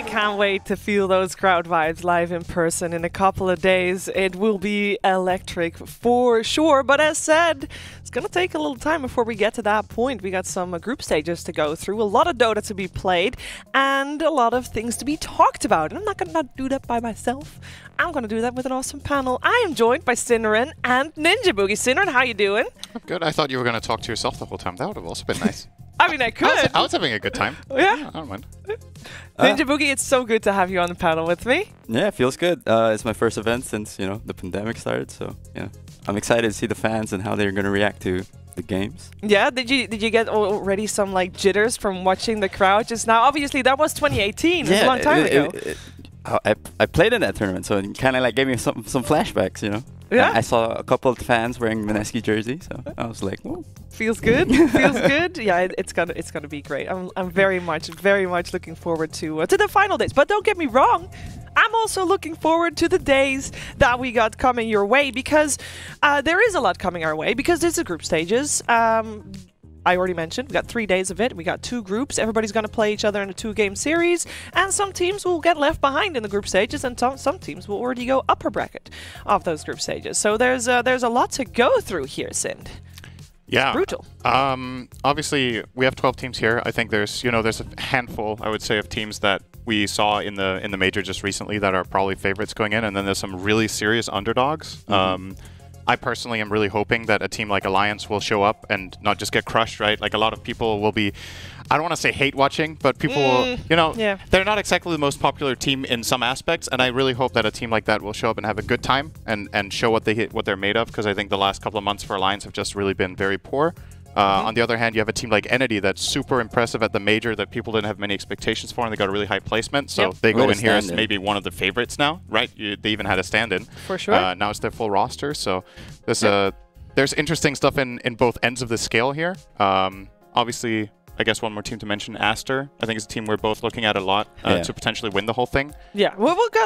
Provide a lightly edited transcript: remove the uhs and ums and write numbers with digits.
I can't wait to feel those crowd vibes live in person in a couple of days. It will be electric for sure. But as said, it's going to take a little time before we get to that point. We got some group stages to go through, a lot of Dota to be played, and a lot of things to be talked about. And I'm not going to do that by myself. I'm going to do that with an awesome panel. I am joined by Synderen and Ninjaboogie. Synderen, how you doing? I'm good. I thought you were going to talk to yourself the whole time. That would have also been nice. I mean, I could. I was having a good time. Yeah. I don't mind. Ninjaboogie, it's so good to have you on the panel with me. Yeah, it feels good. It's my first event since, the pandemic started. So, I'm excited to see the fans and how they're going to react to the games. Yeah, did you get already some like jitters from watching the crowd just now? Obviously, that was 2018. It was a long time ago. I played in that tournament, so it kind of like gave me some flashbacks, Yeah. I saw a couple of fans wearing Mineski jersey, so I was like, "Whoa, feels good, feels good." Yeah, it's gonna be great. I'm very much looking forward to the final days. But don't get me wrong, I'm also looking forward to the days that we got coming your way, because there is a lot coming our way, because there's the group stages. I already mentioned, we got 3 days of it. We got 2 groups. Everybody's going to play each other in a 2-game series. And some teams will get left behind in the group stages, and some teams will already go upper bracket of those group stages. So there's a lot to go through here, Synd. Yeah. It's brutal. Obviously, we have 12 teams here. I think there's a handful, I would say, of teams that we saw in the major just recently that are probably favorites going in. And then there's some really serious underdogs. I personally am really hoping that a team like Alliance will show up and not just get crushed, right? Like, a lot of people will be, I don't want to say hate watching, but people will, they're not exactly the most popular team in some aspects, and I really hope that a team like that will show up and have a good time and show what they're made of, because I think the last couple of months for Alliance have just really been very poor. On the other hand, you have a team like Entity that's super impressive at the major that people didn't have many expectations for, and they got a really high placement. So they go in here as maybe one of the favorites now, right? They even had a stand-in. For sure. Now it's their full roster. So there's interesting stuff in both ends of the scale here. Obviously, I guess one more team to mention, Aster. I think it's a team we're both looking at a lot to potentially win the whole thing. Yeah, well, we'll get